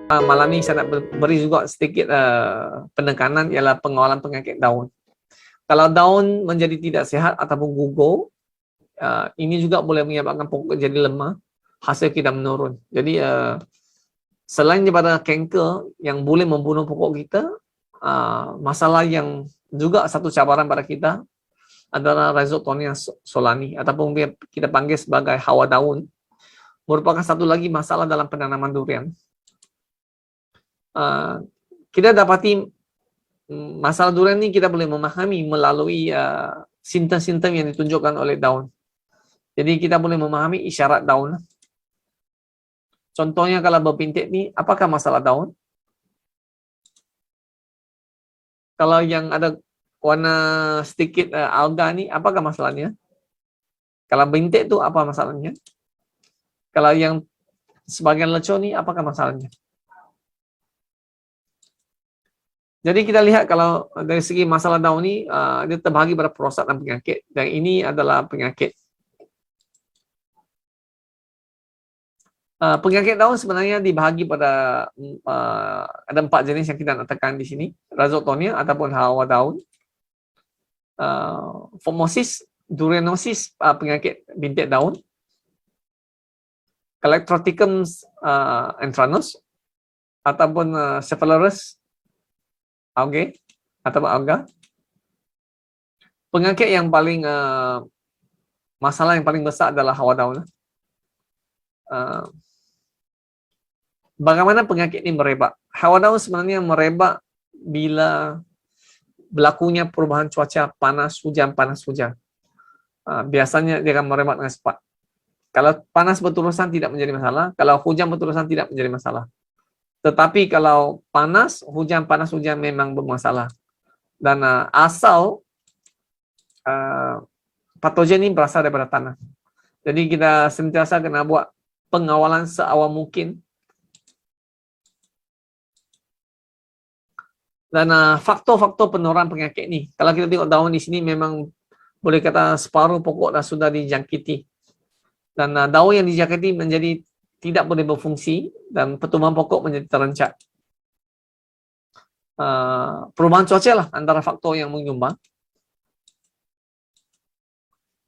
Malam ni saya nak beri juga sedikit penekanan ialah pengawalan penyakit daun. Kalau daun menjadi tidak sihat ataupun gugur, ini juga boleh menyebabkan pokok jadi lemah, hasil kita menurun. Jadi selain daripada kanker yang boleh membunuh pokok kita, masalah yang juga satu cabaran pada kita adalah Rhizotonia solani ataupun kita panggil sebagai hawa daun, merupakan satu lagi masalah dalam penanaman durian. Kita dapati masalah durian ini kita boleh memahami melalui simptom-simptom yang ditunjukkan oleh daun. Jadi kita boleh memahami isyarat daun. Contohnya kalau berpintik ni, apakah masalah daun? Kalau yang ada warna sedikit alga ni, apakah masalahnya? Kalau bintik tu apa masalahnya? Kalau yang sebagian lecur ni, apakah masalahnya? Jadi kita lihat kalau dari segi masalah daun ni, dia terbahagi pada prostat dan penyakit. Dan ini adalah penyakit. Penyakit daun sebenarnya dibahagi pada ada 4 jenis yang kita nak tekan di sini. Rhizotonia ataupun hawa daun. Formosis, durianosis, penyakit bintik daun. Calectroticum antranus ataupun Cephalaris algae atau alga. Penyakit yang paling masalah yang paling besar adalah hawa daun. Bagaimana penyakit ini merebak? Hawa daun sebenarnya merebak bila berlakunya perubahan cuaca panas hujan. Biasanya dia akan merebak dengan cepat. Kalau panas berterusan tidak menjadi masalah, kalau hujan berterusan tidak menjadi masalah. Tetapi kalau panas hujan memang bermasalah. Dan asal patogen ini berasal daripada tanah. Jadi kita sentiasa kena buat pengawalan seawal mungkin. Dan faktor-faktor penularan penyakit ni, kalau kita tengok daun di sini memang boleh kata separuh pokok dah sudah dijangkiti. Dan daun yang dijangkiti menjadi tidak boleh berfungsi dan pertumbuhan pokok menjadi terencat. Perubahan cuaca lah antara faktor yang menyumbang.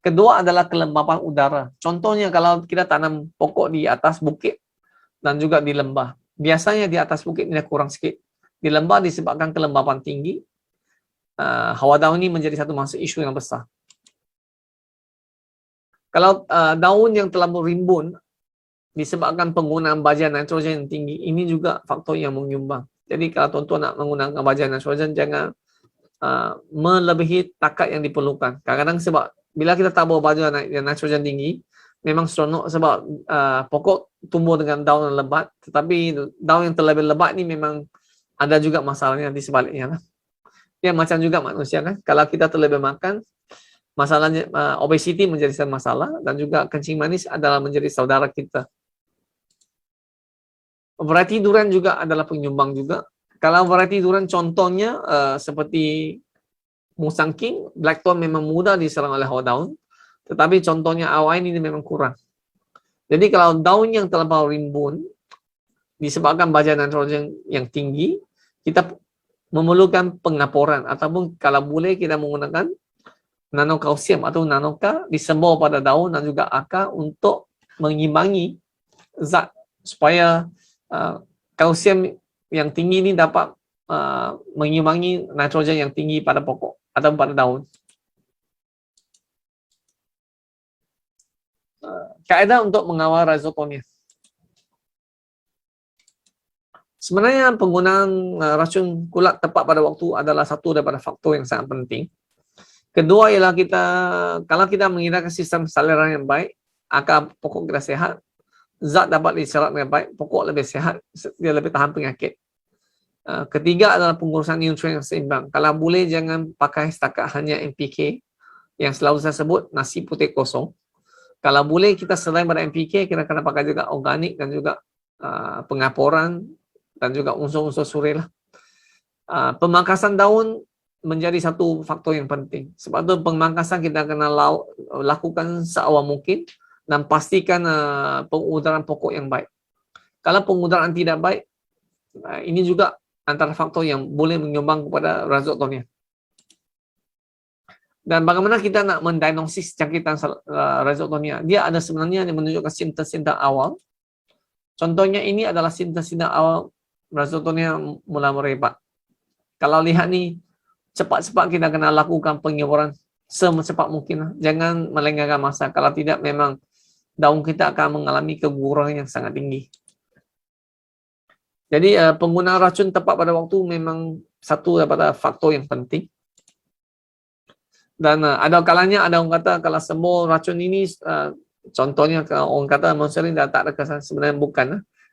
Kedua adalah kelembapan udara. Contohnya kalau kita tanam pokok di atas bukit dan juga di lembah. Biasanya di atas bukit ini kurang sikit. Di lembah disebabkan kelembapan tinggi. Hawa daun ini menjadi satu masalah isu yang besar. Kalau daun yang terlalu rimbun disebabkan penggunaan baja nitrogen yang tinggi, ini juga faktor yang menyumbang. Jadi kalau tuan-tuan nak menggunakan baja nitrogen, jangan melebihi takat yang diperlukan. Kadang-kadang sebab bila kita tabur baja nitrogen tinggi, memang seronok sebab pokok tumbuh dengan daun yang lebat, tetapi daun yang terlebih lebat ni memang ada juga masalahnya di sebaliknya lah. Ya macam juga manusia kan, kalau kita terlebih makan, masalahnya obesiti menjadi satu masalah dan juga kencing manis adalah menjadi saudara kita. Varieti durian juga adalah penyumbang juga. Kalau varieti durian contohnya seperti Musang King, blackthorn memang mudah diserang oleh hawa daun. Tetapi contohnya awain ini memang kurang. Jadi kalau daun yang terlalu rimbun disebabkan baja nitrogen yang tinggi, kita memerlukan pengaporan ataupun kalau boleh kita menggunakan nanokalsium atau nanoka disembur pada daun dan juga akar untuk mengimbangi zat supaya kalsium yang tinggi ini dapat mengimbangi nitrogen yang tinggi pada pokok atau pada daun. Kaedah untuk mengawal rhizotonia. Sebenarnya penggunaan racun kulat tepat pada waktu adalah satu daripada faktor yang sangat penting. Kedua ialah kalau kita menggunakan sistem saliran yang baik, akar pokok kita sehat, zat dapat diserap dengan baik, pokok lebih sehat, dia lebih tahan penyakit. Ketiga adalah pengurusan nutrien yang seimbang. Kalau boleh jangan pakai setakat hanya NPK yang selalu saya sebut nasi putih kosong. Kalau boleh kita selain pada NPK, kita kena pakai juga organik dan juga pengaporan dan juga unsur-unsur suri lah. Pemangkasan daun menjadi satu faktor yang penting. Sebab itu pemangkasan kita kena lakukan seawal mungkin dan pastikan pengudaran pokok yang baik. Kalau pengudaran tidak baik, Ini juga antara faktor yang boleh menyumbang kepada rhizoctonia. Dan bagaimana kita nak mendiagnosis jangkitan rhizoctonia? Dia ada sebenarnya yang menunjukkan simptom-simptom awal. Contohnya ini adalah simptom-simptom awal rhizoctonia mula merebak. Kalau lihat ni, cepat-cepat kita kena lakukan penyebaran secepat mungkin. Jangan melengahkan masa. Kalau tidak, memang daun kita akan mengalami keguguran yang sangat tinggi. Jadi penggunaan racun tepat pada waktu memang satu daripada faktor yang penting. Dan ada kalanya ada orang kata kalau semua racun ini, contohnya orang kata monitoring dah tak ada kesan, sebenarnya bukan.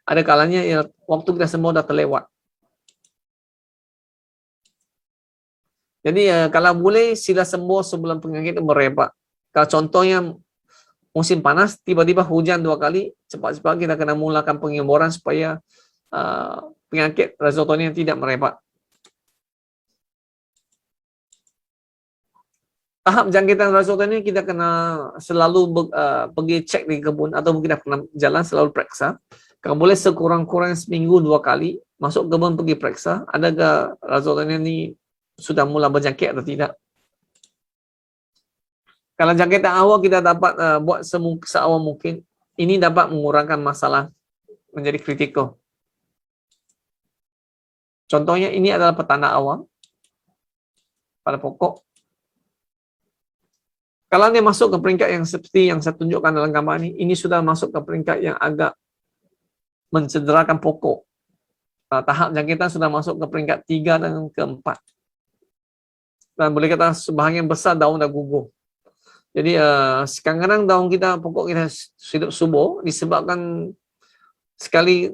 Ada kalanya waktu kita semua dah terlewat. Jadi kalau boleh sila sembuh sebelum penyakit itu merebak. Kalau contohnya musim panas, tiba-tiba hujan 2 kali, cepat-cepat kita kena mulakan pengemboran supaya penyakit rhizoctonia tidak merebak. Tahap jangkitan rhizoctonia kita kena selalu pergi cek di kebun atau kita kena jalan selalu periksa. Kalau boleh sekurang-kurangnya seminggu 2 kali masuk kebun pergi periksa adakah rhizoctonia ni sudah mula berjangkit atau tidak. Kalau jangkitan awal kita dapat buat seawal mungkin, ini dapat mengurangkan masalah menjadi kritikal. Contohnya ini adalah petanda awal pada pokok. Kalau dia masuk ke peringkat yang seperti yang saya tunjukkan dalam gambar ini sudah masuk ke peringkat yang agak mencederakan pokok. Tahap jangkitan sudah masuk ke peringkat 3 dan ke-4. Dan boleh kata sebahagian besar daun dah gugur. Jadi kadang-kadang daun kita, pokok kita hidup subur disebabkan sekali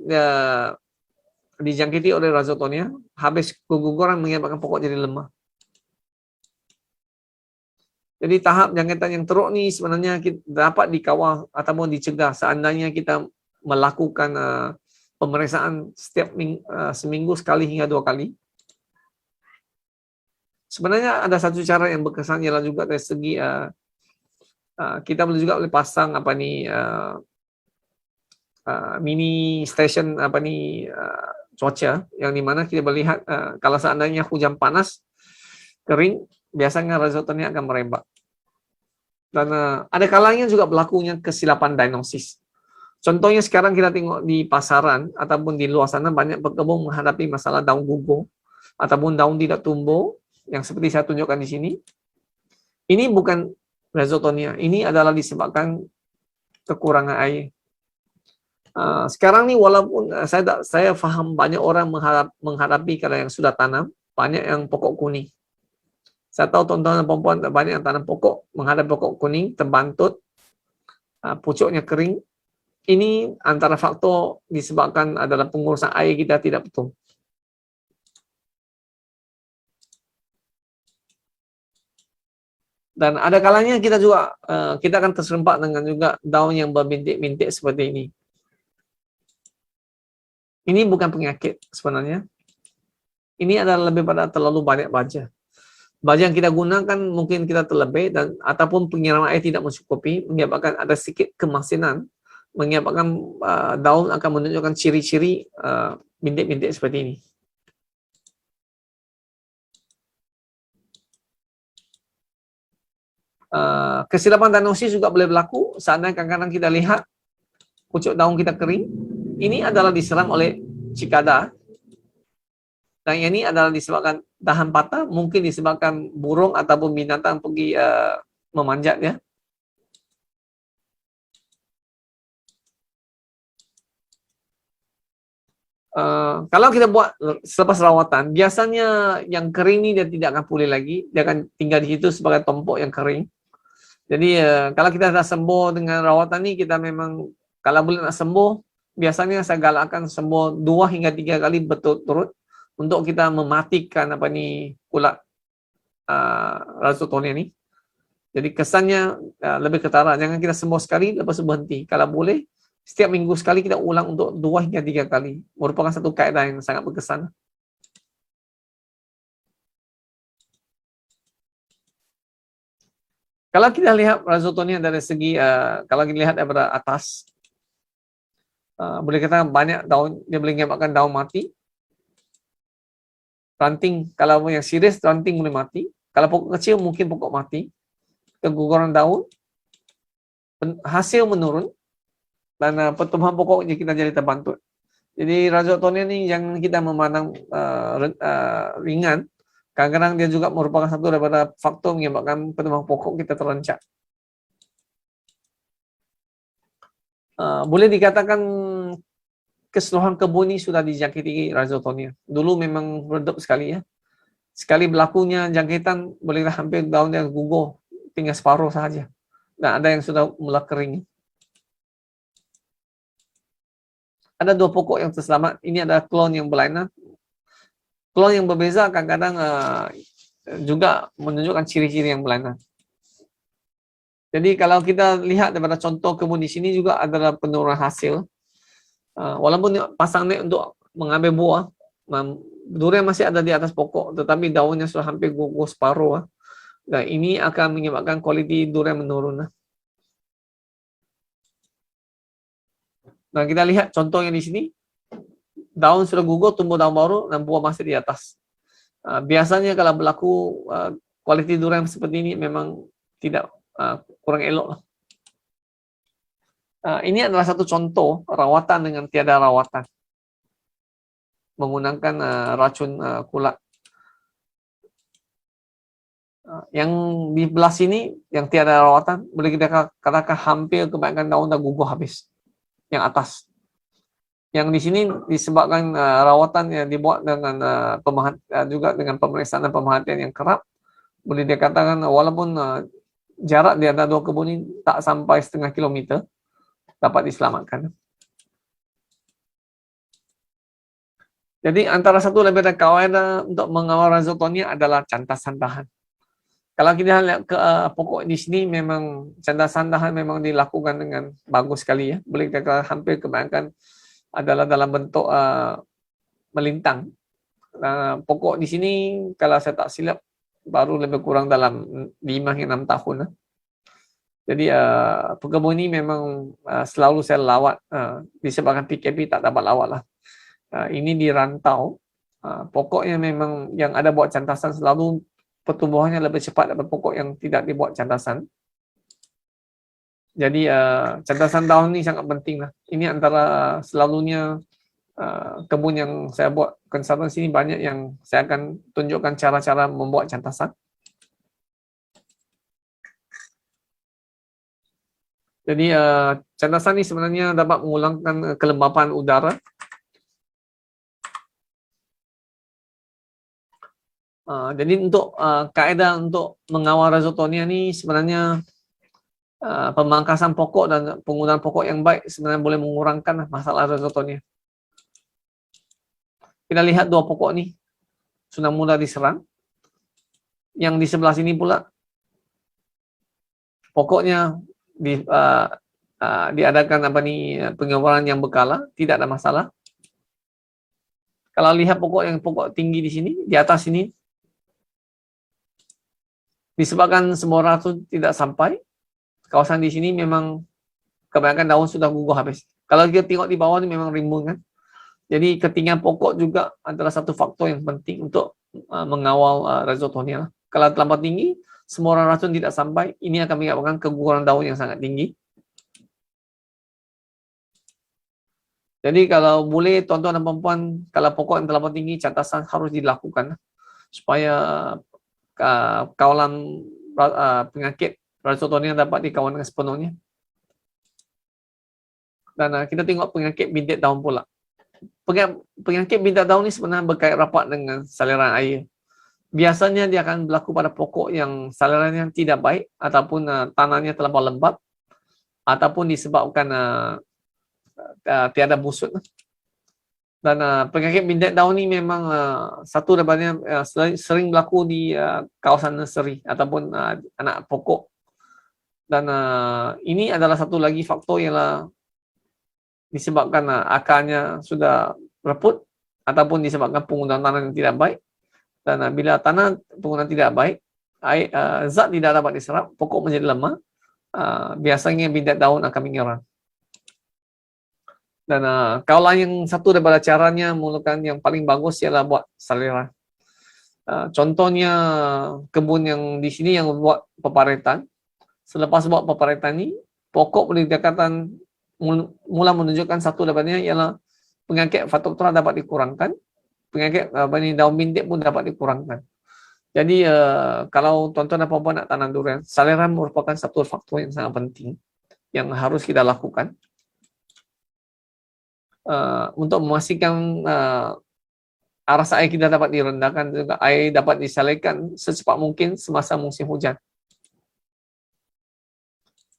dijangkiti oleh rhizoctonia, habis keguguran menyebabkan pokok jadi lemah. Jadi tahap jangkitan yang teruk ni sebenarnya kita dapat dikawal ataupun dicegah seandainya kita melakukan pemeriksaan setiap seminggu sekali hingga 2 kali. Sebenarnya ada satu cara yang berkesan ialah juga dari segi kita boleh pasang mini station cuaca yang di mana kita boleh lihat kalau seandainya hujan panas kering, biasanya rhizoctonia akan merebak. Dan ada kalanya juga berlakunya kesilapan diagnosis. Contohnya sekarang kita tengok di pasaran ataupun di luar sana banyak pekebun menghadapi masalah daun gugur ataupun daun tidak tumbuh yang seperti saya tunjukkan di sini. Ini bukan rhizoctonia, ini adalah disebabkan kekurangan air. Sekarang ni walaupun saya faham banyak orang menghadapi kalau yang sudah tanam, banyak yang pokok kuning. Saya tahu tuan-tuan dan puan-puan banyak yang tanam pokok, menghadapi pokok kuning, terbantut, pucuknya kering. Ini antara faktor disebabkan adalah pengurusan air kita tidak betul. Dan ada kalanya kita juga, kita akan terserempak dengan juga daun yang berbintik-bintik seperti ini. Ini bukan penyakit sebenarnya. Ini adalah lebih pada terlalu banyak baja. Baja yang kita gunakan mungkin kita terlebih dan ataupun penyiraman air tidak mencukupi, menyebabkan ada sedikit kemasinan, menyebabkan daun akan menunjukkan ciri-ciri bintik-bintik seperti ini. Kesilapan diagnosis juga boleh berlaku seandainya kadang-kadang kita lihat pucuk daun kita kering. Ini adalah diserang oleh cikada. Dan ini adalah disebabkan dahan patah, mungkin disebabkan burung ataupun binatang pergi memanjat ya. Kalau kita buat selepas rawatan, biasanya yang kering ni dia tidak akan pulih lagi, dia akan tinggal di situ sebagai tompok yang kering. Jadi kalau kita dah sembuh dengan rawatan ni, kita memang kalau boleh nak sembuh, biasanya saya galakkan sembuh 2 hingga 3 kali berturut-turut untuk kita mematikan kulat rhizoctonia ni. Jadi kesannya lebih ketara, jangan kita sembuh sekali lepas itu berhenti. Kalau boleh setiap minggu sekali kita ulang untuk 2 hingga 3 kali. Merupakan satu kaedah yang sangat berkesan. Kalau kita lihat rhizoctonia dari segi kalau kita lihat daripada atas, boleh kata banyak daun, dia boleh menyebabkan daun mati. ranting, kalau yang serius ranting boleh mati. Kalau pokok kecil mungkin pokok mati. Keguguran daun, hasil menurun, dan pertumbuhan pokoknya kita jadi terbantu. Jadi rhizotonia ni yang kita memandang ringan, kadang-kadang dia juga merupakan satu daripada faktor menyebabkan pertumbuhan pokok kita terancam. Boleh dikatakan keseluruhan kebun ini sudah dijangkiti rhizotonia. Dulu memang redup sekali ya. Sekali berlakunya jangkitan, bolehlah hampir daunnya gugur, tinggal separuh sahaja. Dan ada yang sudah mula kering. Ada 2 pokok yang terselamat. Ini adalah klon yang berlainan. Klon yang berbeza kadang-kadang juga menunjukkan ciri-ciri yang berlainan. Jadi kalau kita lihat daripada contoh kebun di sini juga adalah penurunan hasil. Walaupun pasang naik untuk mengambil buah, durian masih ada di atas pokok, tetapi daunnya sudah hampir gugur separuh. Dan ini akan menyebabkan kualiti durian menurun. Nah, kita lihat contohnya di sini, daun sudah gugur, tumbuh daun baru, dan buah masih di atas. Biasanya kalau berlaku kualiti durian seperti ini memang tidak kurang elok. Ini adalah satu contoh rawatan dengan tiada rawatan menggunakan racun kulat. Yang di belah sini yang tiada rawatan, boleh kita katakan hampir kebanyakan daun dah gugur habis. Yang atas. Yang di sini disebabkan rawatan yang dibuat dengan juga dengan pemeriksaan dan pemerhatian yang kerap, boleh dikatakan walaupun jarak di antara 2 kebun ini tak sampai setengah kilometer, dapat diselamatkan. Jadi antara satu daripada kaedah untuk mengawal rhizotonia adalah cantasan dahan. Kalau kita lihat ke pokok di sini, memang cantasan dahan memang dilakukan dengan bagus sekali ya. Boleh kita hampir kebanyakan adalah dalam bentuk melintang. Pokok di sini kalau saya tak silap baru lebih kurang dalam 5 hingga 6 tahun. Jadi pekebun ini memang selalu saya lawat, disebabkan PKP tak dapat lawat lah. Ini di rantau, pokoknya memang yang ada buat cantasan selalu pertumbuhannya lebih cepat daripada pokok yang tidak dibuat cantasan. Jadi cantasan daun ini sangat penting lah. Ini antara selalunya kebun yang saya buat konsultan sini banyak yang saya akan tunjukkan cara-cara membuat cantasan. Jadi cantasan ini sebenarnya dapat mengulangkan kelembapan udara. Jadi untuk kaedah untuk mengawal rhizotonia ini sebenarnya pemangkasan pokok dan penggunaan pokok yang baik sebenarnya boleh mengurangkan masalah rhizotonia. Kita lihat 2 pokok ini sudah mudah diserang. Yang di sebelah sini pula pokoknya diadakan pengawalan yang berkala, tidak ada masalah. Kalau lihat pokok tinggi di sini, di atas ini, disebabkan semua racun tidak sampai, kawasan di sini memang kebanyakan daun sudah gugur habis. Kalau kita tengok di bawah ini memang rimbun kan. Jadi ketinggian pokok juga adalah satu faktor yang penting untuk mengawal rhizotonia. Kalau terlampau tinggi, semua racun tidak sampai, ini akan menyebabkan keguguran daun yang sangat tinggi. Jadi kalau boleh tuan-tuan dan puan-puan, kalau pokok yang terlampau tinggi, cantasan harus dilakukan supaya kawalan penyakit rhizotonia dapat dikawankan sepenuhnya. Dan kita tengok penyakit bintik daun pula. Penyakit bintik daun ini sebenarnya berkait rapat dengan saluran air. Biasanya dia akan berlaku pada pokok yang salurannya tidak baik ataupun tanahnya terlampau lembab ataupun disebabkan tiada busut. Dan penyakit bintik daun ini memang satu daripada sering berlaku di kawasan nursery ataupun anak pokok. Dan ini adalah satu lagi faktor yang disebabkan akarnya sudah reput ataupun disebabkan penggunaan tanah yang tidak baik. Dan bila tanah penggunaan tidak baik, zat tidak dapat diserap, pokok menjadi lemah, biasanya bintik daun akan menyerang. Dan kalau yang satu daripada caranya mulakan yang paling bagus ialah buat saluran. Contohnya kebun yang di sini yang buat peparetan. Selepas buat peparetan ni, pokok pendekatan mula menunjukkan satu daripadanya ialah pengangkit Phytophthora dapat dikurangkan, pengangkit daun bintik pun dapat dikurangkan. Jadi kalau tuan-tuan dan puan-puan nak tanam durian, saliran merupakan satu faktor yang sangat penting yang harus kita lakukan untuk memastikan arus air kita dapat direndahkan, juga air dapat disalurkan secepat mungkin semasa musim hujan.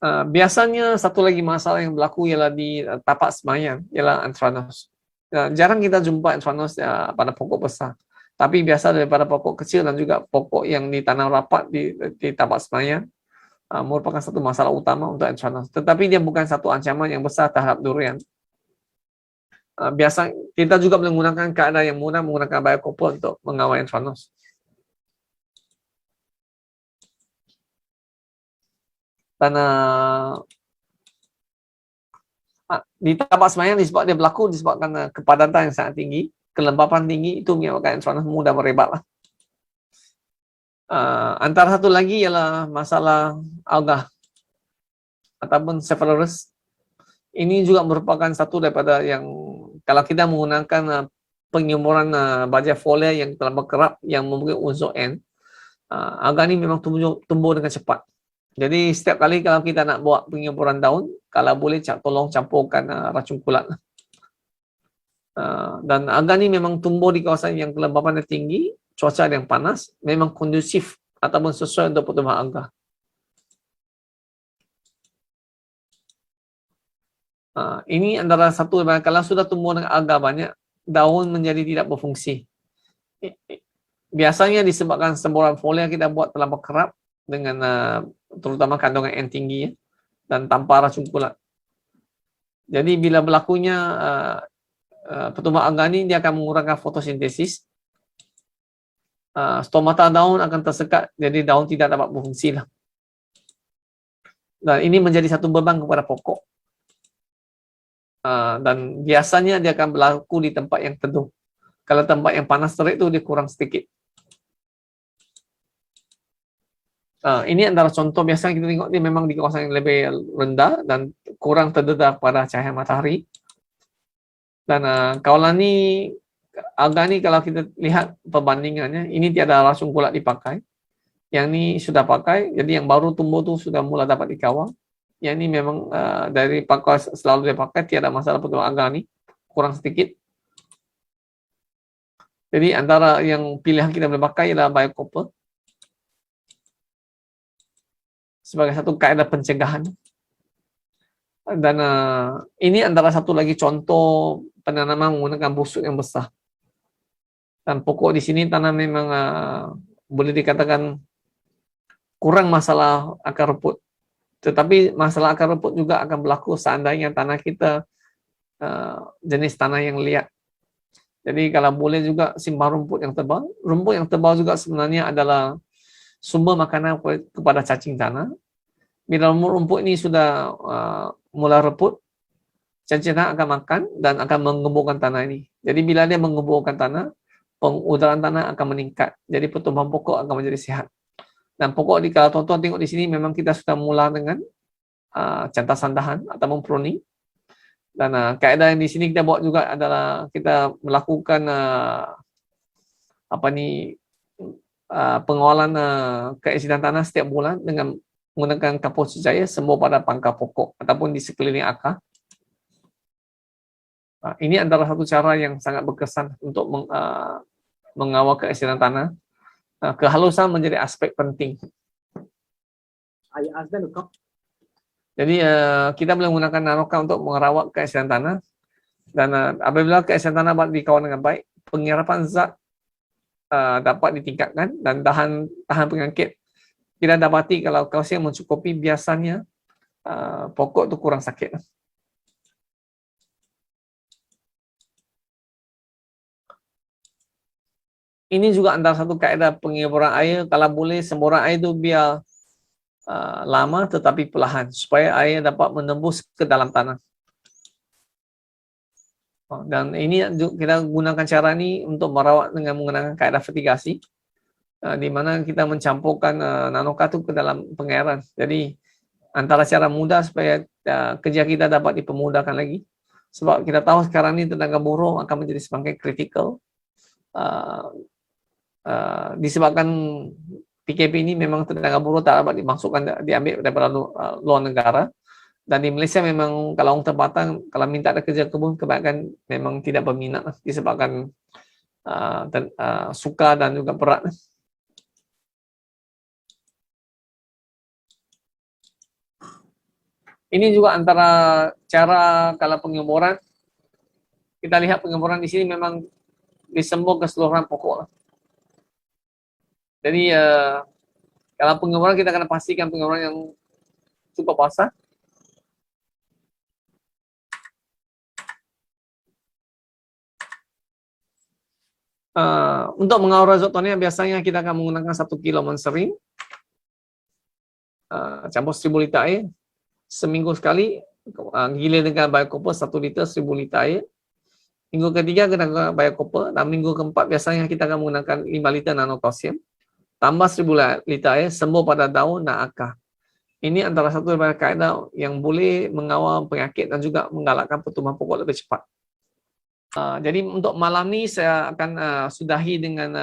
Biasanya satu lagi masalah yang berlaku ialah di tapak semayang, ialah anthracnose. Jarang kita jumpa anthracnose pada pokok besar. Tapi biasa daripada pokok kecil dan juga pokok yang ditanam rapat di tapak semayang merupakan satu masalah utama untuk anthracnose. Tetapi dia bukan satu ancaman yang besar terhadap durian. Biasa kita juga menggunakan keadaan yang mudah menggunakan biocopper untuk mengawal anthracnose. Dan di tapak semayang dia berlaku disebabkan kepadatan yang sangat tinggi, kelembapan tinggi, itu menyebabkan anthracnose mudah merebak lah. Antara satu lagi ialah masalah alga ataupun Cephalosporus. Ini juga merupakan satu daripada yang kalau kita menggunakan penyumuran baja folia yang telah berkerap yang mempunyai unsur N, alga ini memang tumbuh dengan cepat. Jadi setiap kali kalau kita nak buat penyumuran daun, kalau boleh tolong campurkan racun kulat. Dan alga ini memang tumbuh di kawasan yang kelembapan tinggi, cuaca yang panas, memang kondusif ataupun sesuai untuk pertumbuhan alga. Ini antara satu, kalau sudah tumbuh dengan alga banyak, daun menjadi tidak berfungsi. Biasanya disebabkan semburan folia kita buat terlalu kerap dengan terutama kandungan N tinggi dan tanpa racun kulat. Jadi bila berlakunya pertumbuhan alga ini, dia akan mengurangkan fotosintesis. Stomata daun akan tersekat, jadi daun tidak dapat berfungsi lah. Dan ini menjadi satu beban kepada pokok. Dan biasanya dia akan berlaku di tempat yang teduh. Kalau tempat yang panas terik itu dia kurang sedikit. Ini antara contoh biasa kita tengok dia memang di kawasan yang lebih rendah dan kurang terdedah pada cahaya matahari. Dan kawalan ni, alga ni kalau kita lihat perbandingannya, ini tiada racun kulat dipakai. Yang ni sudah pakai, jadi yang baru tumbuh tu sudah mula dapat dikawal. Yang ini memang dari pakai selalu dia pakai, tiada masalah pertumbuhan alga ni, kurang sedikit. Jadi antara yang pilihan kita boleh pakai ialah biocopper sebagai satu kaedah pencegahan. Dan ini antara satu lagi contoh penanaman menggunakan busuk yang besar. Dan pokok di sini tanam memang boleh dikatakan kurang masalah akar rumput. Tetapi masalah akar rumput juga akan berlaku seandainya tanah kita jenis tanah yang liat. Jadi kalau boleh juga simpan rumput yang tebal. Rumput yang tebal juga sebenarnya adalah sumber makanan kepada cacing tanah. Bila rumput ini sudah mula reput, cacing tanah akan makan dan akan menggemburkan tanah ini. Jadi bila dia menggemburkan tanah, pengudaran tanah akan meningkat. Jadi pertumbuhan pokok akan menjadi sihat. Dan pokok kalau tuan-tuan tengok di sini memang kita sudah mula dengan cantasan dahan ataupun pruning. Dan kaedah yang di sini kita buat juga adalah kita melakukan pengawalan keasidan tanah setiap bulan dengan menggunakan kapur sujaya sembuh pada pangkal pokok ataupun di sekeliling akar. Ini antara satu cara yang sangat berkesan untuk mengawal keasidan tanah. Kehalusan menjadi aspek penting. Jadi kita boleh menggunakan naroka untuk merawat keasidan tanah. Dan apabila keasidan tanah dikawal dengan baik, penyerapan zat dapat ditingkatkan dan tahan pengangkit. Kita dapati kalau kalsium mencukupi, biasanya pokok itu kurang sakit. Ini juga antara satu kaedah pengemburan air. Kalau boleh semburan air itu biar lama tetapi perlahan supaya air dapat menembus ke dalam tanah. Dan ini kita gunakan cara ini untuk merawat dengan menggunakan kaedah fertigasi. di mana kita mencampurkan nanokartu ke dalam pengairan. Jadi antara cara mudah supaya kerja kita dapat dipermudahkan lagi. Sebab kita tahu sekarang ini tenaga buruh akan menjadi semakin kritikal. Disebabkan PKP ini memang tenaga buruh tak dapat dimasukkan, diambil daripada luar negara. Dan di Malaysia memang kalau orang tempatan, kalau minta ada kerja kebun, kebanyakan memang tidak berminat disebabkan suka dan juga berat. Ini juga antara cara kalau pengeboran. Kita lihat pengeboran di sini memang disembur keseluruhan pokok. Jadi kalau pengeboran kita akan pastikan pengeboran yang cukup basah. Untuk mengaur izotonia biasanya kita akan menggunakan 1 kilo mensering, campur 1000 liter air, seminggu sekali, gilir dengan biocopper 1 liter 1000 liter air. Minggu ketiga kita gunakan biocopper, dan minggu keempat biasanya kita akan menggunakan 5 liter nanokalsium, tambah 1000 liter air, sembur pada daun dan akar. Ini antara satu daripada kaedah yang boleh mengawal penyakit dan juga menggalakkan pertumbuhan pokok lebih cepat. Jadi untuk malam ni saya akan sudahi dengan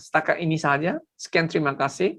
setakat ini sahaja. Sekian, terima kasih.